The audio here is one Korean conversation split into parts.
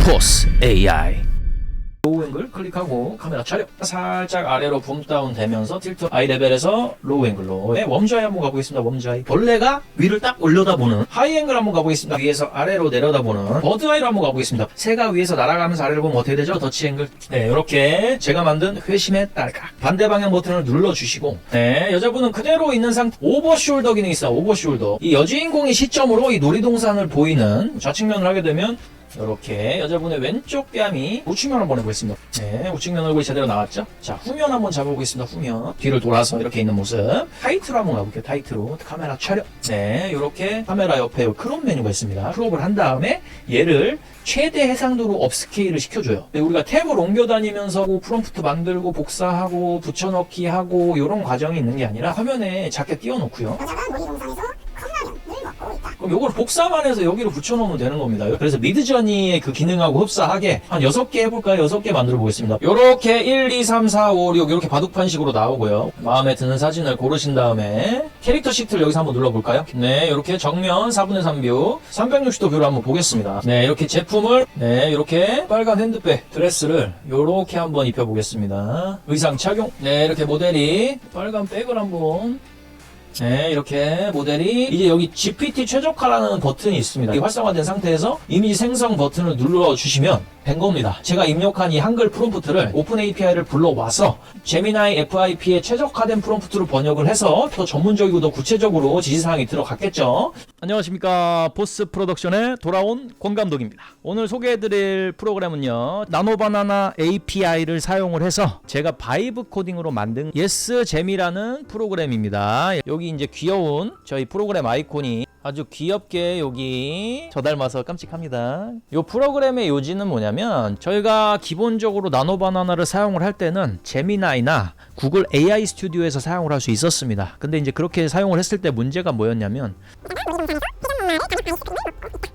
포스 AI. 로우 앵글 클릭하고 카메라 촬영. 살짝 아래로 붐 다운 되면서 틸트 아이 레벨에서 로우 앵글로. 네, 웜즈 아이 한번 가보겠습니다. 웜즈 아이. 벌레가 위를 딱 올려다보는 하이 앵글 한번 가보겠습니다. 위에서 아래로 내려다보는 버드 아이로 한번 가보겠습니다. 새가 위에서 날아가면서 아래로 보면 어떻게 되죠? 더치 앵글. 네, 이렇게 제가 만든 회심의 딸깍. 반대 방향 버튼을 눌러주시고, 네, 여자분은 그대로 있는 상태. 오버숄더 기능이 있어요. 오버숄더. 이 여주인공의 시점으로 이 놀이동산을 보이는 좌측면을 하게 되면 이렇게 여자분의 왼쪽 뺨이 우측면 한번 해보겠습니다. 네, 우측면 얼굴이 제대로 나왔죠? 자, 후면 한번 잡아보겠습니다. 후면. 뒤를 돌아서 이렇게 있는 모습. 타이트로 한번 가볼게요. 타이트로. 카메라 촬영. 네, 이렇게 카메라 옆에 크롭 메뉴가 있습니다. 크롭을 한 다음에 얘를 최대 해상도로 업스케일을 시켜줘요. 우리가 탭을 옮겨 다니면서 프롬프트 만들고 복사하고 붙여넣기 하고 이런 과정이 있는 게 아니라 화면에 작게 띄워놓고요. 여자가 놀이동산에서 컵라면을 먹고 있다. 그럼 요걸 복사만 해서 여기로 붙여놓으면 되는 겁니다. 그래서 미드저니의 그 기능하고 흡사하게 한 6개 해볼까요? 6개 만들어 보겠습니다. 요렇게 1, 2, 3, 4, 5, 6 이렇게 바둑판식으로 나오고요. 마음에 드는 사진을 고르신 다음에 캐릭터 시트를 여기서 한번 눌러볼까요? 네, 이렇게 정면 4분의 3뷰 360도 뷰를 한번 보겠습니다. 네, 이렇게 제품을 네, 이렇게 빨간 핸드백 드레스를 요렇게 한번 입혀보겠습니다. 의상 착용. 네, 이렇게 모델이 빨간 백을 한번 네, 이렇게 모델이 이제 여기 GPT 최적화라는 버튼이 있습니다. 활성화된 상태에서 이미지 생성 버튼을 눌러주시면 된 겁니다. 제가 입력한 이 한글 프롬프트를 오픈 API를 불러와서 제미나이 FIP에 최적화된 프롬프트로 번역을 해서 더 전문적이고 더 구체적으로 지시사항이 들어갔겠죠. 안녕하십니까. 보스 프로덕션에 돌아온 권 감독입니다. 오늘 소개해드릴 프로그램은요, 나노바나나 API를 사용을 해서 제가 바이브 코딩으로 만든 예스제미라는 프로그램입니다. 여기 이제 귀여운 저희 프로그램 아이콘이 아주 귀엽게 여기 저 닮아서 깜찍합니다. 이 프로그램의 요지는 뭐냐면, 저희가 기본적으로 나노바나나를 사용을 할 때는 제미나이나 구글 AI 스튜디오에서 사용을 할 수 있었습니다. 근데 이제 그렇게 사용을 했을 때 문제가 뭐였냐면,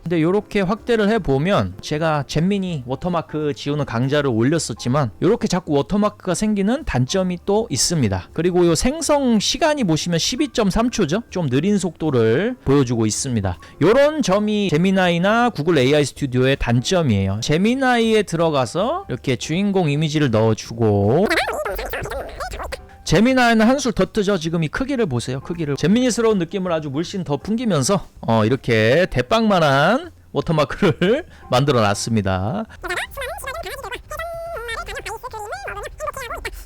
근데 이렇게 확대를 해보면 제가 잼미니 워터마크 지우는 강좌를 올렸었지만 이렇게 자꾸 워터마크가 생기는 단점이 또 있습니다. 그리고 이 생성 시간이 보시면 12.3초죠? 좀 느린 속도를 보여주고 있습니다. 이런 점이 제미나이나 구글 AI 스튜디오의 단점이에요. 제미나이에 들어가서 이렇게 주인공 이미지를 넣어주고, 제미나이는 한술 더 뜨죠. 지금 이 크기를 보세요. 크기를. 재미니스러운 느낌을 아주 물씬 더 풍기면서 이렇게 대빵만한 워터마크를 만들어 놨습니다.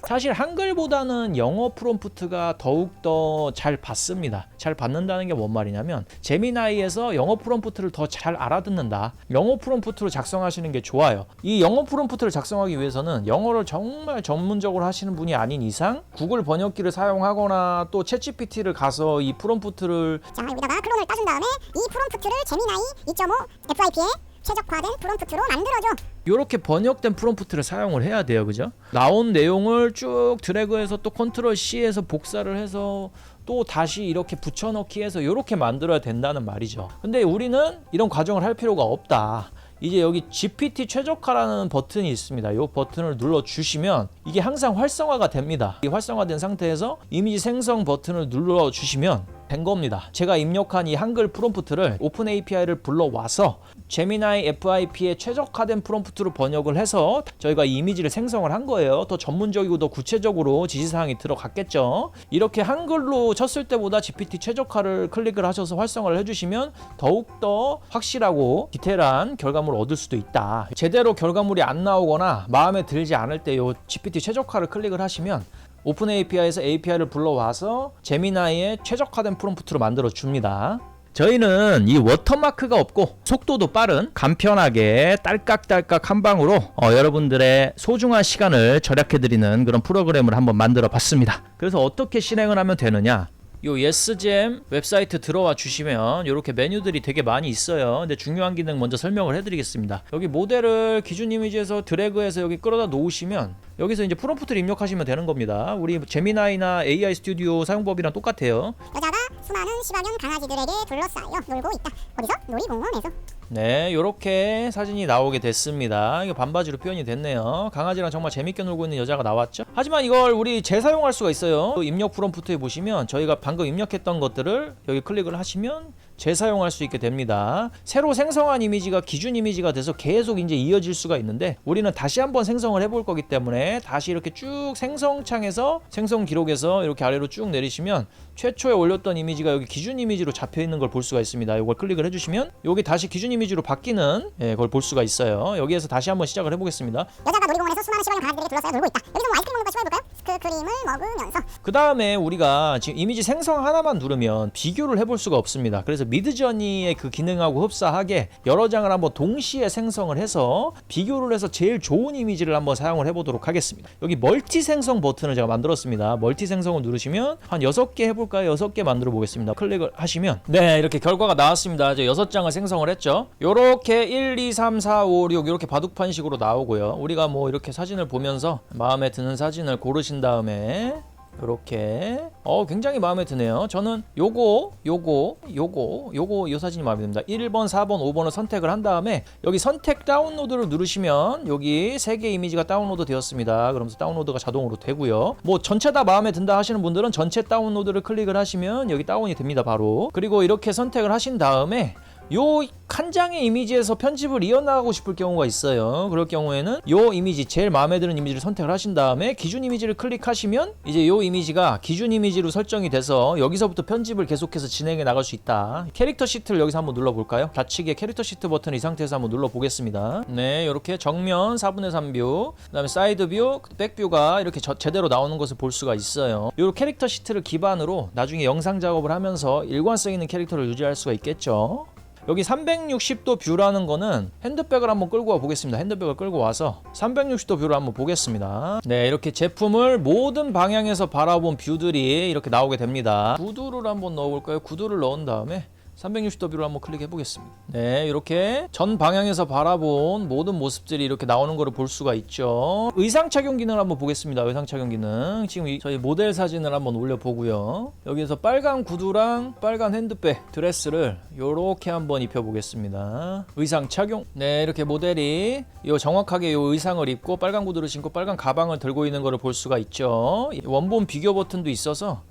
사실 한글보다는 영어 프롬프트가 더욱더 잘 받습니다. 잘 받는다는 게 뭔 말이냐면, 제미나이에서 영어 프롬프트를 더 잘 알아듣는다. 영어 프롬프트로 작성하시는 게 좋아요. 이 영어 프롬프트를 작성하기 위해서는 영어를 정말 전문적으로 하시는 분이 아닌 이상 구글 번역기를 사용하거나 또 챗GPT를 가서 이 프롬프트를 자, 여기다가 클론을 따준 다음에 이 프롬프트를 제미나이 2.5 FIP에 최적화된 프롬프트로 만들어줘. 이렇게 번역된 프롬프트를 사용을 해야 돼요. 그죠? 나온 내용을 쭉 드래그해서 또 컨트롤 C에서 복사를 해서 또 다시 이렇게 붙여넣기 해서 이렇게 만들어야 된다는 말이죠. 근데 우리는 이런 과정을 할 필요가 없다. 이제 여기 GPT 최적화라는 버튼이 있습니다. 이 버튼을 눌러주시면 이게 항상 활성화가 됩니다. 이 활성화된 상태에서 이미지 생성 버튼을 눌러주시면 된 겁니다. 제가 입력한 이 한글 프롬프트를 오픈 API를 불러와서 제미나이 FIP에 최적화된 프롬프트로 번역을 해서 저희가 이 이미지를 생성을 한 거예요. 더 전문적이고 더 구체적으로 지시사항이 들어갔겠죠. 이렇게 한글로 쳤을 때보다 GPT 최적화를 클릭을 하셔서 활성화를 해주시면 더욱더 확실하고 디테일한 결과물을 얻을 수도 있다. 제대로 결과물이 안 나오거나 마음에 들지 않을 때 이 GPT 최적화를 클릭을 하시면 오픈 API에서 API를 불러와서 제미나이의 최적화된 프롬프트로 만들어 줍니다. 저희는 이 워터마크가 없고 속도도 빠른 간편하게 딸깍딸깍 한 방으로 여러분들의 소중한 시간을 절약해드리는 그런 프로그램을 한번 만들어 봤습니다. 그래서 어떻게 실행을 하면 되느냐, 요 예스잼 웹사이트 들어와 주시면 이렇게 메뉴들이 되게 많이 있어요. 근데 중요한 기능 먼저 설명을 해드리겠습니다. 여기 모델을 기준 이미지에서 드래그해서 여기 끌어다 놓으시면 여기서 이제 프롬프트를 입력하시면 되는 겁니다. 우리 제미나이나 AI 스튜디오 사용법이랑 똑같아요. 여자가 수많은 시바견 강아지들에게 둘러싸여 놀고 있다. 어디서? 놀이공원에서. 네, 이렇게 사진이 나오게 됐습니다. 이거 반바지로 표현이 됐네요. 강아지랑 정말 재밌게 놀고 있는 여자가 나왔죠. 하지만 이걸 우리 재사용할 수가 있어요. 입력 프롬프트에 보시면 저희가 방금 입력했던 것들을 여기 클릭을 하시면 재사용할 수 있게 됩니다. 새로 생성한 이미지가 기준 이미지가 돼서 계속 이제 이어질 수가 있는데 우리는 다시 한번 생성을 해볼 거기 때문에 다시 이렇게 쭉 생성창에서 생성 기록에서 이렇게 아래로 쭉 내리시면 최초에 올렸던 이미지가 여기 기준 이미지로 잡혀 있는 걸 볼 수가 있습니다. 이걸 클릭을 해주시면 여기 다시 기준 이미지로 바뀌는 그걸 볼 수가 있어요. 여기에서 다시 한번 시작을 해보겠습니다. 여자가 놀이공원에서 수많은 시골인 강아지들에게 둘러싸여 놀고 있다. 여기서 뭐 아이스크림 먹는 거 시도해볼까요? 크림을 먹으면서. 그 다음에 우리가 지금 이미지 생성 하나만 누르면 비교를 해볼 수가 없습니다. 그래서 미드저니의 그 기능하고 흡사하게 여러 장을 한번 동시에 생성을 해서 비교를 해서 제일 좋은 이미지를 한번 사용을 해보도록 하겠습니다. 여기 멀티 생성 버튼을 제가 만들었습니다. 멀티 생성을 누르시면 한 6개 해볼까요? 6개 만들어 보겠습니다. 클릭을 하시면 네, 이렇게 결과가 나왔습니다. 이제 6장을 생성을 했죠. 요렇게 1, 2, 3, 4, 5, 6 이렇게 바둑판식으로 나오고요. 우리가 뭐 이렇게 사진을 보면서 마음에 드는 사진을 고르신 다음에 이렇게 굉장히 마음에 드네요. 저는 요거 요 사진이 마음에 듭니다. 1번, 4번, 5번을 선택을 한 다음에 여기 선택 다운로드를 누르시면 여기 3개 이미지가 다운로드 되었습니다. 그러면서 다운로드가 자동으로 되고요. 뭐 전체 다 마음에 든다 하시는 분들은 전체 다운로드를 클릭을 하시면 여기 다운이 됩니다. 바로. 그리고 이렇게 선택을 하신 다음에 요 한 장의 이미지에서 편집을 이어나가고 싶을 경우가 있어요. 그럴 경우에는 요 이미지 제일 마음에 드는 이미지를 선택을 하신 다음에 기준 이미지를 클릭하시면 이제 요 이미지가 기준 이미지로 설정이 돼서 여기서부터 편집을 계속해서 진행해 나갈 수 있다. 캐릭터 시트를 여기서 한번 눌러볼까요? 좌측에 캐릭터 시트 버튼을 이 상태에서 한번 눌러보겠습니다. 네, 이렇게 정면 4분의 3뷰, 그 다음에 사이드 뷰, 백뷰가 이렇게 제대로 나오는 것을 볼 수가 있어요. 요 캐릭터 시트를 기반으로 나중에 영상 작업을 하면서 일관성 있는 캐릭터를 유지할 수가 있겠죠. 여기 360도 뷰라는 거는 핸드백을 한번 끌고 와 보겠습니다. 핸드백을 끌고 와서 360도 뷰를 한번 보겠습니다. 네, 이렇게 제품을 모든 방향에서 바라본 뷰들이 이렇게 나오게 됩니다. 구두를 한번 넣어볼까요? 구두를 넣은 다음에 360도 뷰를 한번 클릭해 보겠습니다. 네, 이렇게 전 방향에서 바라본 모든 모습들이 이렇게 나오는 거를 볼 수가 있죠. 의상 착용 기능을 한번 보겠습니다. 의상 착용 기능. 지금 저희 모델 사진을 한번 올려보고요. 여기에서 빨간 구두랑 빨간 핸드백 드레스를 이렇게 한번 입혀보겠습니다. 의상 착용. 네, 이렇게 모델이 정확하게 이 의상을 입고 빨간 구두를 신고 빨간 가방을 들고 있는 거를 볼 수가 있죠. 원본 비교 버튼도 있어서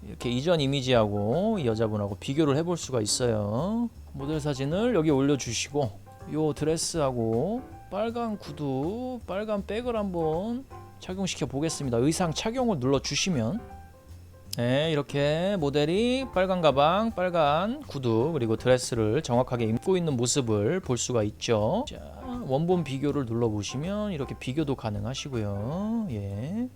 이렇게 이전 이미지하고 이 여자분하고 비교를 해볼 수가 있어요. 모델 사진을 여기 올려주시고 요 드레스하고 빨간 구두, 빨간 백을 한번 착용시켜 보겠습니다. 의상 착용을 눌러주시면 네, 이렇게 모델이 빨간 가방, 빨간 구두 그리고 드레스를 정확하게 입고 있는 모습을 볼 수가 있죠. 자, 원본 비교를 눌러보시면 이렇게 비교도 가능하시고요. 예.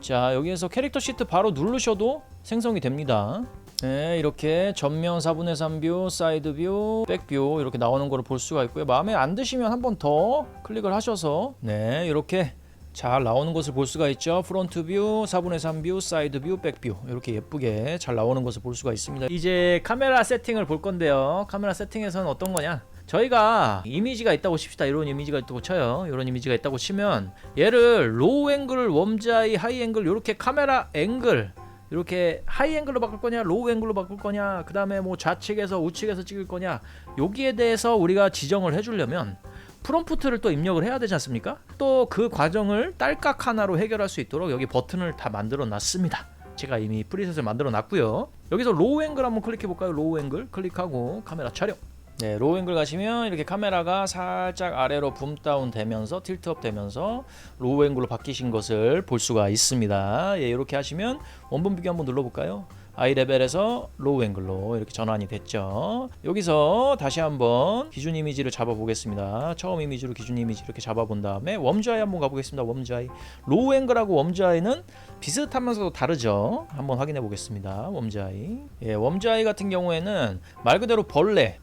자, 여기에서 캐릭터 시트 바로 누르셔도 생성이 됩니다. 네, 이렇게 전면 4분의 3뷰, 사이드 뷰, 백 뷰 이렇게 나오는 거를 볼 수가 있고요. 마음에 안 드시면 한 번 더 클릭을 하셔서 네, 이렇게 잘 나오는 것을 볼 수가 있죠. 프론트 뷰, 4분의 3뷰, 사이드 뷰, 백 뷰 이렇게 예쁘게 잘 나오는 것을 볼 수가 있습니다. 이제 카메라 세팅을 볼 건데요. 카메라 세팅에서는 어떤 거냐? 저희가 이미지가 있다고 칩시다. 이런 이미지가 있다고 쳐요. 이런 이미지가 있다고 치면 얘를 로우 앵글, 웜자이, 하이 앵글 이렇게 카메라 앵글 이렇게 하이 앵글로 바꿀 거냐 로우 앵글로 바꿀 거냐 그 다음에 뭐 좌측에서 우측에서 찍을 거냐 여기에 대해서 우리가 지정을 해주려면 프롬프트를 또 입력을 해야 되지 않습니까? 또 그 과정을 딸깍 하나로 해결할 수 있도록 여기 버튼을 다 만들어 놨습니다. 제가 이미 프리셋을 만들어 놨고요. 여기서 로우 앵글 한번 클릭해 볼까요? 로우 앵글 클릭하고 카메라 촬영. 네, 로우 앵글 가시면 이렇게 카메라가 살짝 아래로 붐 다운 되면서 틸트업 되면서 로우 앵글로 바뀌신 것을 볼 수가 있습니다. 예, 이렇게 하시면 원본 비교 한번 눌러볼까요? 아이 레벨에서 로우 앵글로 이렇게 전환이 됐죠. 여기서 다시 한번 기준 이미지를 잡아 보겠습니다. 처음 이미지로 기준 이미지 이렇게 잡아 본 다음에 웜즈아이 한번 가보겠습니다. 웜즈아이. 로우 앵글하고 웜즈아이는 비슷하면서도 다르죠. 한번 확인해 보겠습니다. 웜즈아이. 예, 웜즈아이 같은 경우에는 말 그대로 벌레.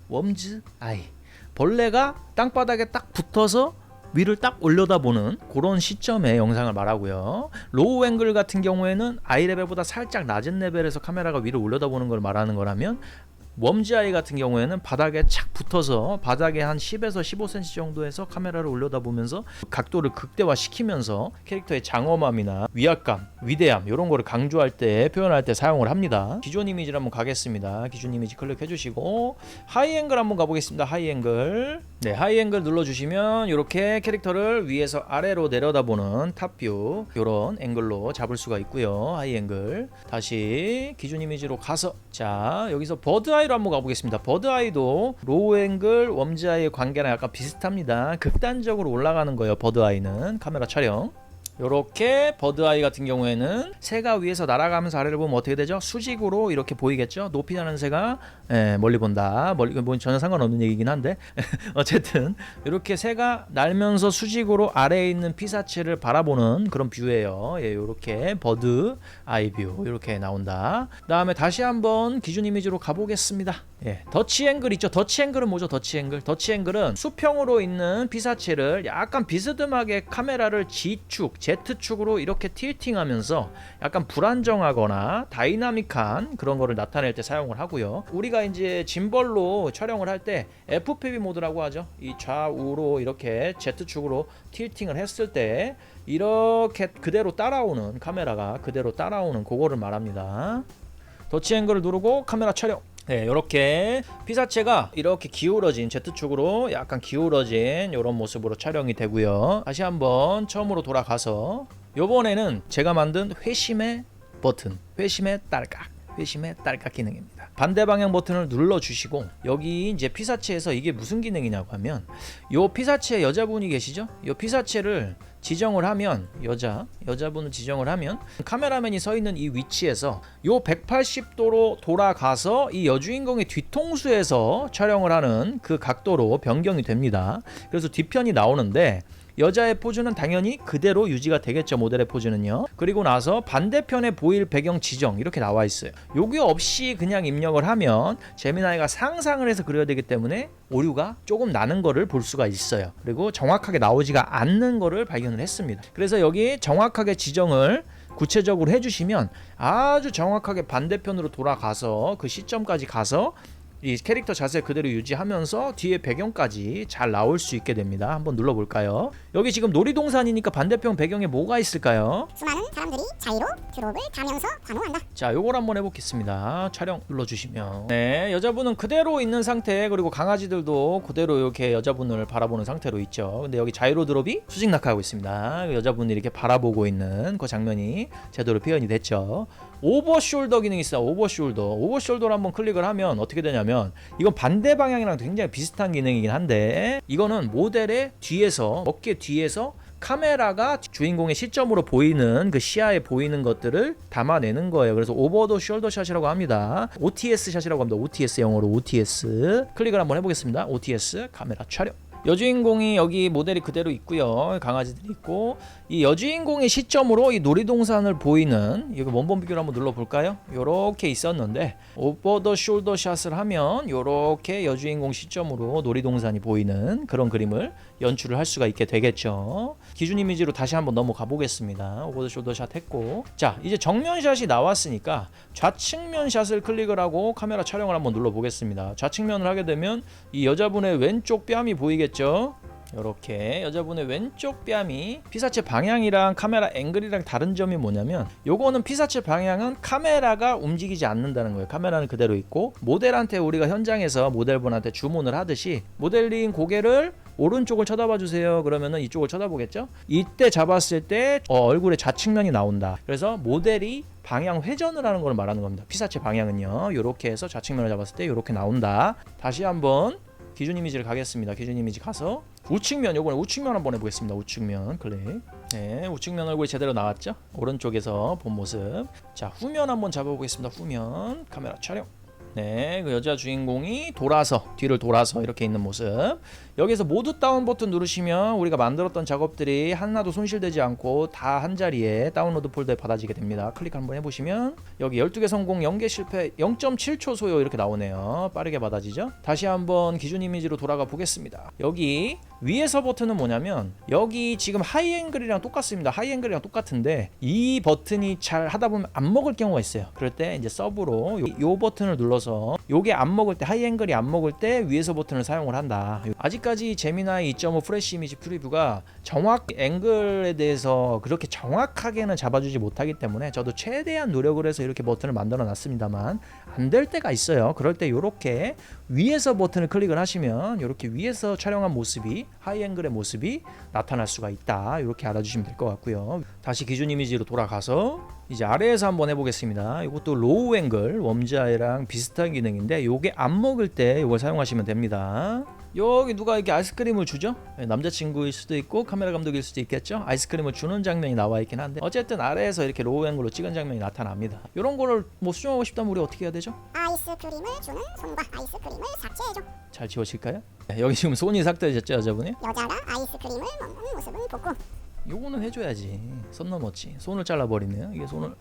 웜즈아이. 벌레가 땅바닥에 딱 붙어서 위를 딱 올려다보는 그런 시점의 영상을 말하고요. 로우 앵글 같은 경우에는 아이 레벨보다 살짝 낮은 레벨에서 카메라가 위를 올려다보는 걸 말하는 거라면 웜즈아이 같은 경우에는 바닥에 착 붙어서 바닥에 한 10에서 15cm 정도에서 카메라를 올려다보면서 각도를 극대화시키면서 캐릭터의 장엄함이나 위압감, 위대함 이런 거를 강조할 때 표현할 때 사용을 합니다. 기존 이미지를 한번 가겠습니다. 기존 이미지 클릭해 주시고 하이 앵글 한번 가보겠습니다. 하이 앵글. 네, 하이 앵글 눌러주시면 이렇게 캐릭터를 위에서 아래로 내려다보는 탑뷰 이런 앵글로 잡을 수가 있고요. 하이 앵글 다시 기준 이미지로 가서 자 여기서 버드 아이로 한번 가보겠습니다. 버드 아이도 로우 앵글 웜즈 아이의 관계랑 약간 비슷합니다. 극단적으로 올라가는 거예요. 버드 아이는 카메라 촬영 요렇게 버드아이 같은 경우에는 새가 위에서 날아가면서 아래를 보면 어떻게 되죠? 수직으로 이렇게 보이겠죠? 높이 나는 새가 멀리 본다. 멀리 뭐 전혀 상관없는 얘기긴 한데 어쨌든 이렇게 새가 날면서 수직으로 아래에 있는 피사체를 바라보는 그런 뷰예요. 예, 요렇게 버드 아이 뷰 이렇게 나온다. 다음에 다시 한번 기준 이미지로 가보겠습니다. 예, 더치 앵글 있죠? 더치 앵글은 뭐죠? 더치 앵글. 더치 앵글은 수평으로 있는 피사체를 약간 비스듬하게 카메라를 G축, Z축으로 이렇게 틸팅하면서 약간 불안정하거나 다이나믹한 그런 거를 나타낼 때 사용을 하고요. 우리가 이제 짐벌로 촬영을 할 때 FPV 모드라고 하죠. 이 좌우로 이렇게 Z축으로 틸팅을 했을 때 이렇게 그대로 따라오는 카메라가 그대로 따라오는 그거를 말합니다. 더치 앵글을 누르고 카메라 촬영. 네, 이렇게 피사체가 이렇게 기울어진 Z축으로 약간 기울어진 이런 모습으로 촬영이 되고요. 다시 한번 처음으로 돌아가서 요번에는 제가 만든 회심의 버튼, 회심의 딸깍 기능입니다. 반대 방향 버튼을 눌러 주시고 여기 이제 피사체에서 이게 무슨 기능이냐고 하면 요 피사체 여자분이 계시죠? 요 피사체를 지정을 하면 여자분을 지정을 하면 카메라맨이 서 있는 이 위치에서 요 180도로 돌아가서 이 여주인공의 뒤통수에서 촬영을 하는 그 각도로 변경이 됩니다. 그래서 뒤편이 나오는데 여자의 포즈는 당연히 그대로 유지가 되겠죠. 모델의 포즈는요. 그리고 나서 반대편에 보일 배경 지정 이렇게 나와 있어요. 요게 없이 그냥 입력을 하면 제미나이가 상상을 해서 그려야 되기 때문에 오류가 조금 나는 거를 볼 수가 있어요. 그리고 정확하게 나오지가 않는 거를 발견을 했습니다. 그래서 여기 정확하게 지정을 구체적으로 해주시면 아주 정확하게 반대편으로 돌아가서 그 시점까지 가서 이 캐릭터 자세 그대로 유지하면서 뒤에 배경까지 잘 나올 수 있게 됩니다. 한번 눌러볼까요? 여기 지금 놀이동산이니까 반대편 배경에 뭐가 있을까요? 수많은 사람들이 자유로 드롭을 가면서 관호한다. 자, 요걸 한번 해보겠습니다. 촬영 눌러주시면 네, 여자분은 그대로 있는 상태 그리고 강아지들도 그대로 이렇게 여자분을 바라보는 상태로 있죠. 근데 여기 자유로 드롭이 수직 낙하하고 있습니다. 여자분이 이렇게 바라보고 있는 그 장면이 제대로 표현이 됐죠. 오버숄더 기능이 있어요. 오버숄더를 한번 클릭을 하면 어떻게 되냐면 이건 반대 방향이랑 굉장히 비슷한 기능이긴 한데 이거는 모델의 뒤에서 어깨 뒤에서 카메라가 주인공의 시점으로 보이는 그 시야에 보이는 것들을 담아내는 거예요. 그래서 오버 더 숄더 샷이라고 합니다. OTS 샷이라고 합니다. OTS 영어로 OTS 클릭을 한번 해보겠습니다. OTS 카메라 촬영. 여주인공이 여기 모델이 그대로 있고요. 강아지들이 있고 이 여주인공의 시점으로 이 놀이동산을 보이는 여기 원본 비교를 한번 눌러볼까요? 요렇게 있었는데 오버 더 숄더 샷을 하면 요렇게 여주인공 시점으로 놀이동산이 보이는 그런 그림을 연출을 할 수가 있게 되겠죠. 기준 이미지로 다시 한번 넘어가 보겠습니다. 오버 더 숄더 샷 했고 자 이제 정면 샷이 나왔으니까 좌측면 샷을 클릭을 하고 카메라 촬영을 한번 눌러보겠습니다. 좌측면을 하게 되면 이 여자분의 왼쪽 뺨이 보이겠죠. 이렇게 여자분의 왼쪽 뺨이 피사체 방향이랑 카메라 앵글이랑 다른 점이 뭐냐면 요거는 피사체 방향은 카메라가 움직이지 않는다는 거예요. 카메라는 그대로 있고 모델한테 우리가 현장에서 모델분한테 주문을 하듯이 모델링 고개를 오른쪽을 쳐다봐 주세요. 그러면은 이쪽을 쳐다보겠죠. 이때 잡았을 때 얼굴의 좌측면이 나온다. 그래서 모델이 방향 회전을 하는 걸 말하는 겁니다. 피사체 방향은요. 이렇게 해서 좌측면을 잡았을 때 이렇게 나온다. 다시 한번 기준 이미지를 가겠습니다. 기준 이미지 가서 우측면, 요번에 우측면 한번 해보겠습니다. 우측면 클릭. 네, 우측면 얼굴이 제대로 나왔죠? 오른쪽에서 본 모습. 자, 후면 한번 잡아보겠습니다. 후면 카메라 촬영. 네, 그 여자 주인공이 뒤를 돌아서 이렇게 있는 모습. 여기서 모두 다운 버튼 누르시면 우리가 만들었던 작업들이 하나도 손실되지 않고 다 한 자리에 다운로드 폴더에 받아지게 됩니다. 클릭 한번 해보시면 여기 12개 성공, 0개 실패, 0.7초 소요 이렇게 나오네요. 빠르게 받아지죠? 다시 한번 기준 이미지로 돌아가 보겠습니다. 여기 위에서 버튼은 뭐냐면 여기 지금 하이앵글이랑 똑같습니다. 하이앵글이랑 똑같은데 이 버튼이 잘 하다 보면 안 먹을 경우가 있어요. 그럴 때 이제 서브로 요 버튼을 눌러서 요게 안 먹을 때, 하이앵글이 안 먹을 때 위에서 버튼을 사용을 한다. 아직까지 제미나이 2.5 프레시 이미지 프리뷰가 정확 앵글에 대해서 그렇게 정확하게는 잡아주지 못하기 때문에 저도 최대한 노력을 해서 이렇게 버튼을 만들어 놨습니다만 안 될 때가 있어요. 그럴 때 이렇게 위에서 버튼을 클릭을 하시면 이렇게 위에서 촬영한 모습이, 하이앵글의 모습이 나타날 수가 있다. 이렇게 알아주시면 될 것 같고요. 다시 기준 이미지로 돌아가서 이제 아래에서 한번 해보겠습니다. 이것도 로우 앵글 웜즈아이랑 비슷한 기능인데 요게 안 먹을 때 이걸 사용하시면 됩니다. 여기 누가 이렇게 아이스크림을 주죠? 남자친구일 수도 있고 카메라 감독일 수도 있겠죠? 아이스크림을 주는 장면이 나와 있긴 한데 어쨌든 아래에서 이렇게 로우 앵글로 찍은 장면이 나타납니다. 이런 거를 뭐 수정하고 싶다면 우리 어떻게 해야 되죠? 아이스크림을 주는 손과 아이스크림을 삭제해줘. 잘 지워질까요? 여기 지금 손이 삭제되셨죠, 여자분이? 여자가 아이스크림을 먹는 모습은 복구. 요거는 해줘야지. 선 넘었지. 손을 잘라버리네요. 이게 손을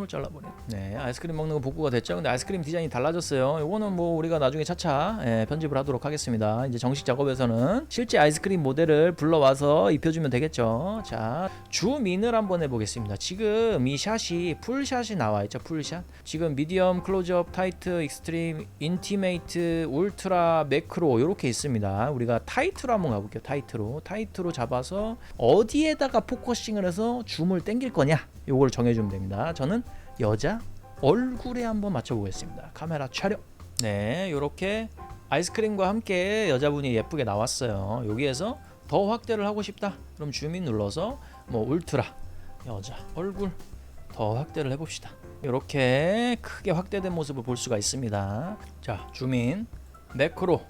잘라버려. 네, 아이스크림 먹는 거 복구가 됐죠. 근데 아이스크림 디자인이 달라졌어요. 요거는 뭐 우리가 나중에 차차 편집을 하도록 하겠습니다. 이제 정식 작업에서는 실제 아이스크림 모델을 불러와서 입혀주면 되겠죠. 자, 줌인을 한번 해보겠습니다. 지금 이 샷이 풀샷이 나와있죠. 풀샷. 지금 미디엄, 클로즈업, 타이트, 익스트림, 인티메이트, 울트라, 매크로 이렇게 있습니다. 우리가 타이트로 한번 가볼게요. 타이트로 잡아서 어디에다가 포커싱을 해서 줌을 당길 거냐, 요걸 정해주면 됩니다. 저는 여자 얼굴에 한번 맞춰보겠습니다. 카메라 촬영. 네, 요렇게 아이스크림과 함께 여자분이 예쁘게 나왔어요. 여기에서 더 확대를 하고 싶다, 그럼 줌인 눌러서 뭐 울트라, 여자 얼굴 더 확대를 해봅시다. 이렇게 크게 확대된 모습을 볼 수가 있습니다. 자, 줌인, 매크로,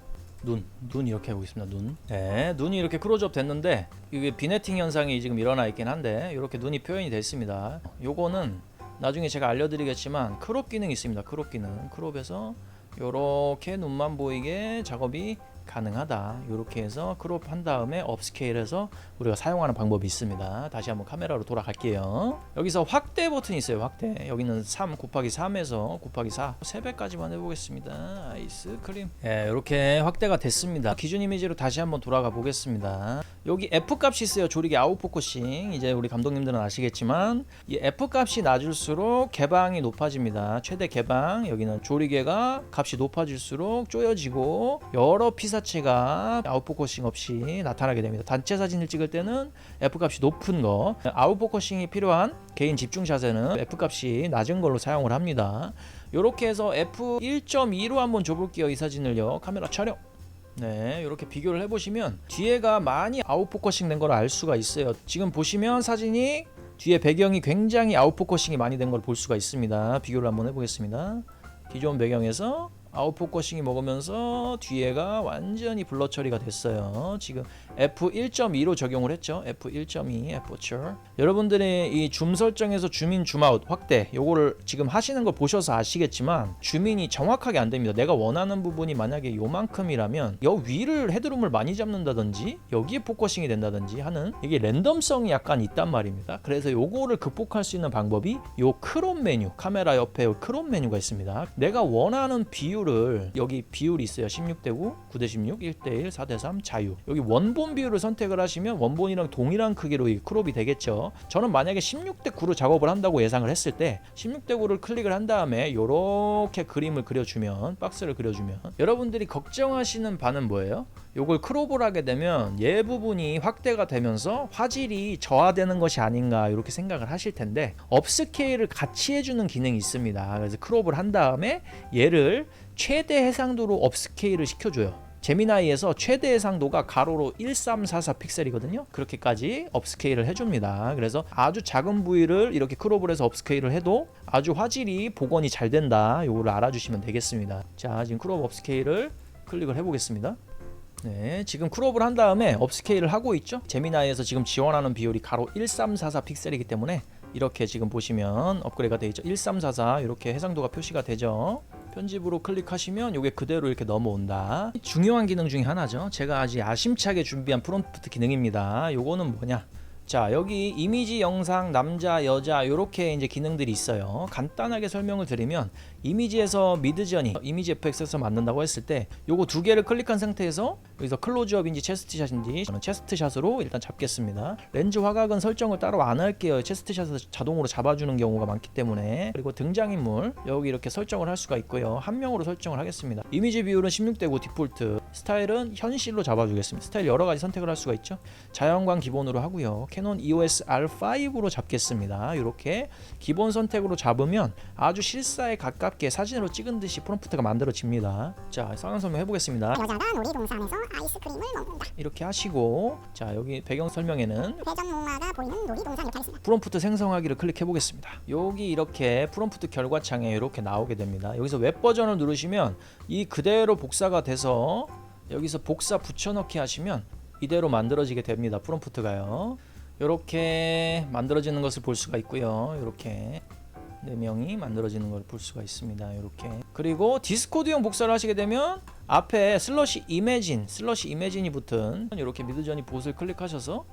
눈 이렇게 해보겠습니다. 네, 눈이 이렇게 크로즈업 됐는데 이게 비네팅 현상이 지금 일어나 있긴 한데 이렇게 눈이 표현이 됐습니다. 요거는 나중에 제가 알려드리겠지만 크롭 기능이 있습니다. 크롭 기능. 크롭에서 요렇게 눈만 보이게 작업이 가능하다. 이렇게 해서 크롭 한 다음에 업스케일해서 우리가 사용하는 방법이 있습니다. 다시 한번 카메라로 돌아갈게요. 여기서 확대 버튼이 있어요. 확대. 여기는 3 곱하기 3에서 곱하기 4 3배까지만 해보겠습니다. 아이스크림. 예, 이렇게 확대가 됐습니다. 기준 이미지로 다시 한번 돌아가 보겠습니다. 여기 F 값이 있어요. 조리개 아웃포커싱. 이제 우리 감독님들은 아시겠지만 이 F 값이 낮을수록 개방이 높아집니다. 최대 개방. 여기는 조리개가 값이 높아질수록 조여지고 여러 피사체가 아웃포커싱 없이 나타나게 됩니다. 단체 사진을 찍을 때는 F값이 높은 거, 아웃포커싱이 필요한 개인 집중샷에는 F값이 낮은 걸로 사용을 합니다. 이렇게 해서 F1.2로 한번 줘볼게요. 이 사진을요. 카메라 촬영. 네, 이렇게 비교를 해보시면 뒤에가 많이 아웃포커싱 된 걸 알 수가 있어요. 지금 보시면 사진이 뒤에 배경이 굉장히 아웃포커싱이 많이 된 걸 볼 수가 있습니다. 비교를 한번 해보겠습니다. 기존 배경에서 아웃포커싱이 먹으면서 뒤에가 완전히 블러 처리가 됐어요. 지금 F1.2로 적용을 했죠. F1.2 Aperture. 여러분들이 이 줌 설정에서 줌인 줌아웃 확대 요거를 지금 하시는 걸 보셔서 아시겠지만 줌인이 정확하게 안 됩니다. 내가 원하는 부분이 만약에 요만큼이라면 여 위를 헤드룸을 많이 잡는다든지 여기에 포커싱이 된다든지 하는 이게 랜덤성이 약간 있단 말입니다. 그래서 요거를 극복할 수 있는 방법이 요 크롭 메뉴, 카메라 옆에 요 크롭 메뉴가 있습니다. 내가 원하는 비율, 여기 비율이 있어요. 16:9, 9:16, 1:1, 4:3 자유. 여기 원본 비율을 선택을 하시면 원본이랑 동일한 크기로 이 크롭이 되겠죠. 저는 만약에 16:9로 작업을 한다고 예상을 했을 때 16:9를 클릭을 한 다음에 이렇게 그림을 그려주면, 박스를 그려주면 여러분들이 걱정하시는 바는 뭐예요? 요걸 크롭을 하게 되면 얘 부분이 확대가 되면서 화질이 저하되는 것이 아닌가 이렇게 생각을 하실 텐데 업스케일을 같이 해주는 기능이 있습니다. 그래서 크롭을 한 다음에 얘를 최대 해상도로 업스케일을 시켜줘요. 제미나이에서 최대 해상도가 가로로 1344 픽셀이거든요. 그렇게까지 업스케일을 해줍니다. 그래서 아주 작은 부위를 이렇게 크롭을 해서 업스케일을 해도 아주 화질이 복원이 잘 된다. 요거를 알아주시면 되겠습니다. 자, 지금 크롭 업스케일을 클릭을 해보겠습니다. 네, 지금 크롭을 한 다음에 업스케일을 하고 있죠. 제미나이에서 지금 지원하는 비율이 가로 1344 픽셀이기 때문에 이렇게 지금 보시면 업그레이드가 되어 있죠. 1344 이렇게 해상도가 표시가 되죠. 편집으로 클릭하시면 이게 그대로 이렇게 넘어온다. 중요한 기능 중에 하나죠. 제가 아주 야심차게 준비한 프롬프트 기능입니다. 요거는 뭐냐? 자, 여기 이미지, 영상, 남자, 여자 이렇게 이제 기능들이 있어요. 간단하게 설명을 드리면 이미지에서 미드저니, 이미지 FX에서 만든다고 했을 때 요거 두 개를 클릭한 상태에서 여기서 클로즈업인지 체스트샷인지 저는 체스트샷으로 일단 잡겠습니다. 렌즈 화각은 설정을 따로 안 할게요. 체스트샷에서 자동으로 잡아주는 경우가 많기 때문에. 그리고 등장인물 여기 이렇게 설정을 할 수가 있고요. 한 명으로 설정을 하겠습니다. 이미지 비율은 16:9 디폴트, 스타일은 현실로 잡아주겠습니다. 스타일 여러 가지 선택을 할 수가 있죠. 자연광 기본으로 하고요. 캐논 EOS R5로 잡겠습니다. 이렇게 기본 선택으로 잡으면 아주 실사에 가깝게 사진으로 찍은 듯이 프롬프트가 만들어집니다. 자, 상황 설명 해보겠습니다. 여자가 놀이동산에서 아이스크림을 먹는다. 이렇게 하시고, 자, 여기 배경 설명에는 회전 목마가 보이는 놀이동산 이렇게 하겠습니다. 프롬프트 생성하기를 클릭해 보겠습니다. 여기 이렇게 프롬프트 결과창에 이렇게 나오게 됩니다. 여기서 웹 버전을 누르시면 이 그대로 복사가 돼서 여기서 복사 붙여넣기 하시면 이대로 만들어지게 됩니다. 프롬프트가요. 이렇게 만들어지는 것을 볼 수가 있고요. 이렇게 4명이 만들어지는 걸 볼 수가 있습니다. 이렇게. 그리고 디스코드용 복사를 하시게 되면 앞에 슬러시 이매진이 붙은 이렇게 미드저니 봇을 클릭하셔서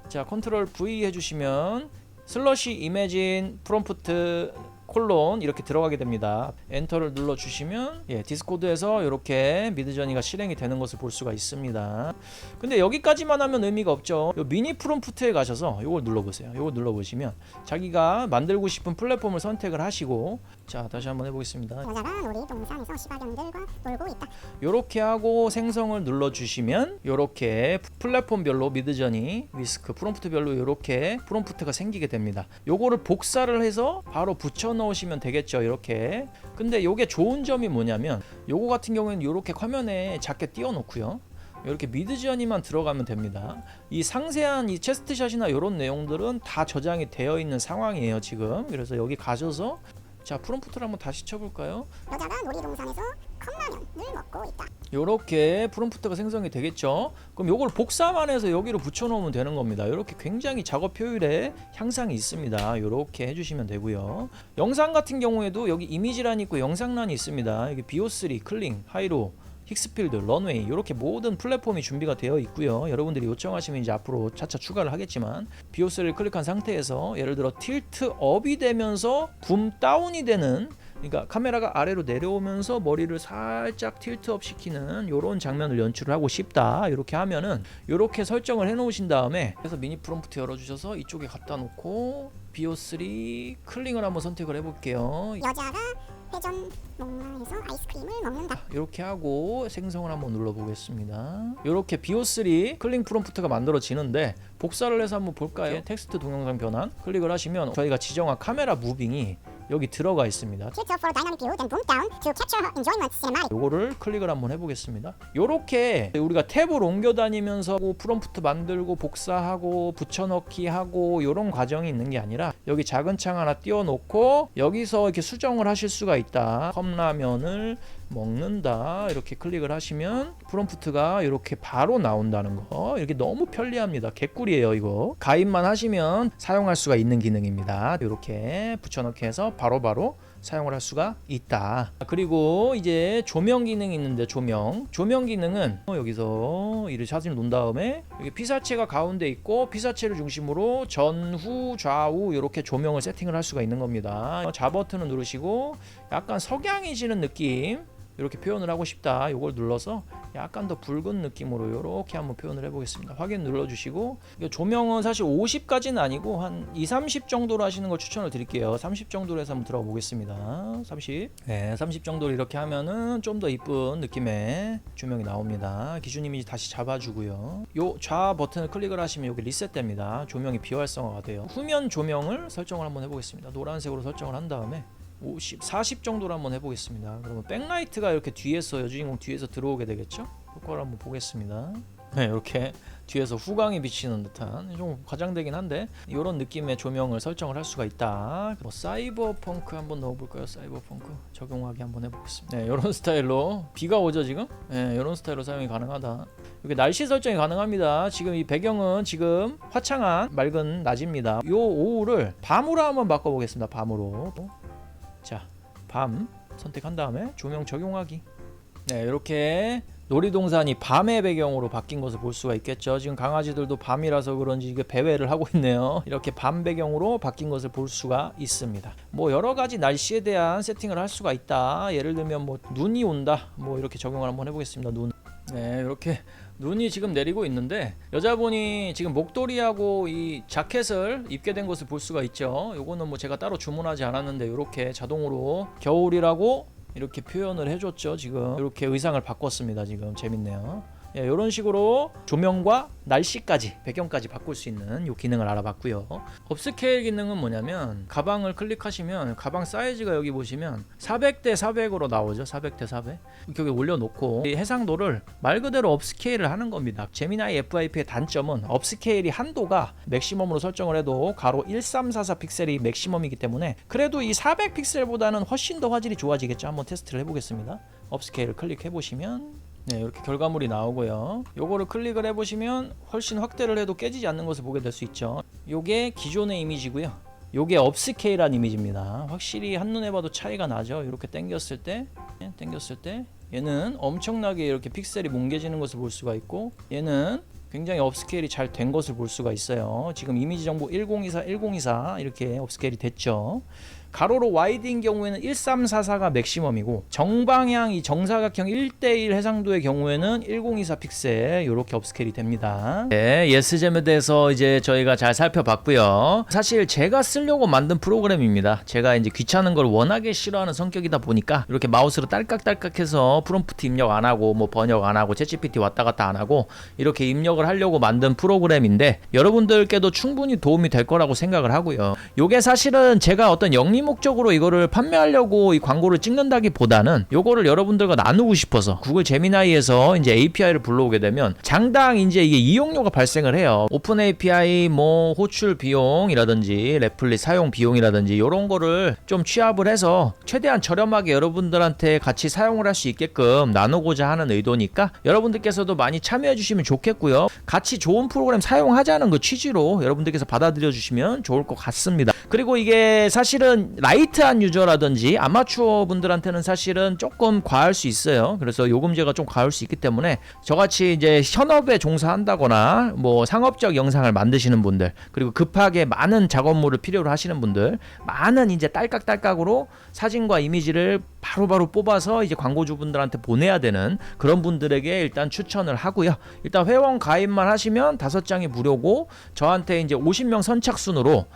자, 컨트롤 V 해주시면 슬러시 이매진 프롬프트 콜론 이렇게 들어가게 됩니다. 엔터를 눌러 주시면 디스코드에서 이렇게 미드저니가 실행이 되는 것을 볼 수가 있습니다. 근데 여기까지만 하면 의미가 없죠. 요 미니 프롬프트에 가셔서 이걸 눌러보세요. 이걸 눌러보시면 자기가 만들고 싶은 플랫폼을 선택을 하시고, 자, 다시 한번 해보겠습니다. 여자가 놀이동산에서 시바견들과 놀고 있다. 이렇게 하고 생성을 눌러주시면 이렇게 플랫폼별로 미드저니, 위스크, 프롬프트별로 이렇게 프롬프트가 생기게 됩니다. 요거를 복사를 해서 바로 붙여 넣으시면 되겠죠. 이렇게. 근데 요게 좋은 점이 뭐냐면 요거 같은 경우에는 이렇게 화면에 작게 띄워 놓고요. 이렇게 미드저니만 들어가면 됩니다. 이 상세한 이 체스트샷이나 이런 내용들은 다 저장이 되어 있는 상황이에요 지금. 그래서 여기 가셔서 자, 프롬프트를 한번 다시 쳐볼까요? 여자가 놀이동산에서 컵라면을 먹고 있다. 이렇게 프롬프트가 생성이 되겠죠. 그럼 요걸 복사만 해서 여기로 붙여놓으면 되는 겁니다. 이렇게 굉장히 작업 효율에 향상이 있습니다. 이렇게 해주시면 되고요. 영상 같은 경우에도 여기 이미지란이 있고 영상란이 있습니다. 여기 BO3, 클링, 하이로, 힉스필드, 런웨이 이렇게 모든 플랫폼이 준비가 되어 있고요. 여러분들이 요청하시면 이제 앞으로 차차 추가를 하겠지만 BO3를 클릭한 상태에서 예를 들어 틸트 업이 되면서 붐 다운이 되는, 그러니까 카메라가 아래로 내려오면서 머리를 살짝 틸트업 시키는 이런 장면을 연출을 하고 싶다. 이렇게 하면은 이렇게 설정을 해 놓으신 다음에 그래서 미니 프롬프트 열어주셔서 이쪽에 갖다 놓고 BO3 클링을 한번 선택을 해볼게요. 여자가 회전 목마에서 아이스크림을 먹는다. 이렇게 하고 생성을 한번 눌러보겠습니다. 이렇게 BO3 클링 프롬프트가 만들어지는데 복사를 해서 한번 볼까요? 텍스트 동영상 변환 클릭을 하시면 저희가 지정한 카메라 무빙이 여기 들어가 있습니다. Tilt up for dynamic view, then boom down to capture enjoyment cinematic. 요거를 클릭을 한번 해보겠습니다. 요렇게 우리가 탭을 옮겨 다니면서 프롬프트 만들고 복사하고 붙여넣기 하고 요런 과정이 있는 게 아니라 여기 작은 창 하나 띄워놓고 여기서 이렇게 수정을 하실 수가 있다. 컵라면을 먹는다 이렇게 클릭을 하시면 프롬프트가 이렇게 바로 나온다는 거. 이렇게 너무 편리합니다. 개꿀이에요 이거. 가입만 하시면 사용할 수가 있는 기능입니다. 이렇게 붙여넣기 해서 바로바로 사용을 할 수가 있다. 그리고 이제 조명 기능이 있는데 조명 기능은 여기서 이 사진을 놓은 다음에 여기 피사체가 가운데 있고 피사체를 중심으로 전후 좌우 이렇게 조명을 세팅을 할 수가 있는 겁니다. 좌 버튼을 누르시고 약간 석양해지는 느낌 이렇게 표현을 하고 싶다. 이걸 눌러서 약간 더 붉은 느낌으로 이렇게 한번 표현을 해보겠습니다. 확인 눌러주시고 조명은 사실 50까지는 아니고 한 2-30 정도로 하시는 걸 추천을 드릴게요. 30 정도로 해서 한번 들어가 보겠습니다. 30. 네, 30 정도로 이렇게 하면은 좀 더 이쁜 느낌의 조명이 나옵니다. 기준 이미지 다시 잡아주고요. 요 좌 버튼을 클릭을 하시면 여기 리셋됩니다. 조명이 비활성화가 돼요. 후면 조명을 설정을 한번 해보겠습니다. 노란색으로 설정을 한 다음에 50, 40 정도로 한번 해보겠습니다. 그러면 백라이트가 이렇게 뒤에서 여주인공 뒤에서 들어오게 되겠죠? 효과를 한번 보겠습니다. 네, 이렇게 뒤에서 후광이 비치는 듯한 좀 과장되긴 한데 이런 느낌의 조명을 설정을 할 수가 있다. 뭐 사이버펑크 한번 넣어볼까요? 사이버펑크 적용하기 한번 해보겠습니다. 네, 이런 스타일로 비가 오죠 지금? 네, 이런 스타일로 사용이 가능하다. 이게 날씨 설정이 가능합니다. 지금 이 배경은 지금 화창한 맑은 낮입니다. 요 오후를 밤으로 한번 바꿔보겠습니다. 밤으로. 자, 밤 선택한 다음에 조명 적용하기. 네, 이렇게 놀이동산이 밤의 배경으로 바뀐 것을 볼 수가 있겠죠. 지금 강아지들도 밤이라서 그런지 이게 배회를 하고 있네요. 이렇게 밤 배경으로 바뀐 것을 볼 수가 있습니다. 뭐 여러 가지 날씨에 대한 세팅을 할 수가 있다. 예를 들면 뭐 눈이 온다. 뭐 이렇게 적용을 한번 해보겠습니다. 눈. 네, 이렇게 눈이 지금 내리고 있는데 여자분이 지금 목도리하고 이 자켓을 입게 된 것을 볼 수가 있죠. 요거는 뭐 제가 따로 주문하지 않았는데 이렇게 자동으로 겨울이라고 이렇게 표현을 해줬죠. 지금 이렇게 의상을 바꿨습니다. 지금 재밌네요. 예, 이런 식으로 조명과 날씨까지 배경까지 바꿀 수 있는 이 기능을 알아봤고요. 업스케일 기능은 뭐냐면 가방을 클릭하시면 가방 사이즈가 여기 보시면 400대 400으로 나오죠. 400대 400 이렇게 올려놓고 이 해상도를 말 그대로 업스케일을 하는 겁니다. 제미나이 FIP의 단점은 업스케일이 한도가 맥시멈으로 설정을 해도 가로 1344 픽셀이 맥시멈이기 때문에 그래도 이 400 픽셀보다는 훨씬 더 화질이 좋아지겠죠. 한번 테스트를 해보겠습니다. 업스케일을 클릭해 보시면 네, 이렇게 결과물이 나오고요. 요거를 클릭을 해보시면 훨씬 확대를 해도 깨지지 않는 것을 보게 될 수 있죠. 요게 기존의 이미지고요. 요게 업스케일한 이미지입니다. 확실히 한눈에 봐도 차이가 나죠. 이렇게 당겼을 때 얘는 엄청나게 이렇게 픽셀이 뭉개지는 것을 볼 수가 있고 얘는 굉장히 업스케일이 잘 된 것을 볼 수가 있어요. 지금 이미지 정보 1024 이렇게 업스케일이 됐죠. 가로로 와이드인 경우에는 1344가 맥시멈이고 정방향 이 정사각형 1:1 해상도의 경우에는 1024 픽셀 이렇게 업스케일이 됩니다. 네, 예스잼에 대해서 이제 저희가 잘 살펴봤고요. 사실 제가 쓰려고 만든 프로그램입니다. 제가 이제 귀찮은 걸 워낙에 싫어하는 성격이다 보니까 이렇게 마우스로 딸깍딸깍해서 프롬프트 입력 안 하고 뭐 번역 안 하고 챗GPT 왔다 갔다 안 하고 이렇게 입력을 하려고 만든 프로그램인데 여러분들께도 충분히 도움이 될 거라고 생각을 하고요. 요게 사실은 제가 어떤 영리 목적으로 이거를 판매하려고 이 광고를 찍는다기보다는 요거를 여러분들과 나누고 싶어서 구글 제미나이에서 이제 API를 불러오게 되면 장당 이제 이게 이용료가 발생을 해요. 오픈 API 뭐 호출 비용이라든지 레플릿 사용 비용이라든지 이런 거를 좀 취합을 해서 최대한 저렴하게 여러분들한테 같이 사용을 할 수 있게끔 나누고자 하는 의도니까 여러분들께서도 많이 참여해 주시면 좋겠고요. 같이 좋은 프로그램 사용하자는 그 취지로 여러분들께서 받아들여 주시면 좋을 것 같습니다. 그리고 이게 사실은 라이트한 유저라든지 아마추어 분들한테는 사실은 조금 과할 수 있어요. 그래서 요금제가 좀 과할 수 있기 때문에 저같이 이제 현업에 종사한다거나 뭐 상업적 영상을 만드시는 분들 그리고 급하게 많은 작업물을 필요로 하시는 분들 많은 이제 딸깍딸깍으로 사진과 이미지를 바로바로 뽑아서 이제 광고주분들한테 보내야 되는 그런 분들에게 일단 추천을 하고요. 일단 회원 가입만 하시면 5장이 무료고 저한테 이제 50명 선착순으로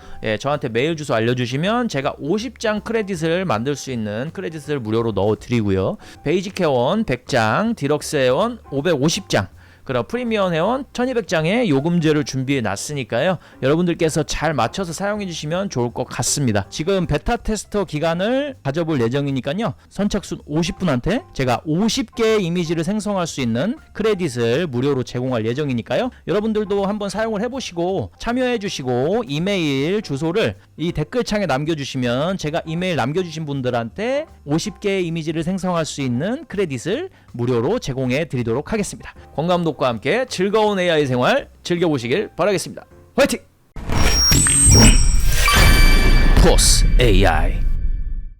저한테 메일 주소 알려주시면 제가 50장 크레딧을 만들 수 있는 크레딧을 무료로 넣어드리고요. 베이직 회원 100장, 디럭스 회원 550장 그럼 프리미엄 회원 1200장의 요금제를 준비해 놨으니까요. 여러분들께서 잘 맞춰서 사용해 주시면 좋을 것 같습니다. 지금 베타 테스터 기간을 가져볼 예정이니까요. 선착순 50분한테 제가 50개의 이미지를 생성할 수 있는 크레딧을 무료로 제공할 예정이니까요. 여러분들도 한번 사용을 해보시고 참여해 주시고 이메일 주소를 이 댓글창에 남겨주시면 제가 이메일 남겨주신 분들한테 50개의 이미지를 생성할 수 있는 크레딧을 무료로 제공해 드리도록 하겠습니다. 건강독과 함께 즐거운 AI 생활 즐겨보시길 바라겠습니다. 화이팅! 포스 AI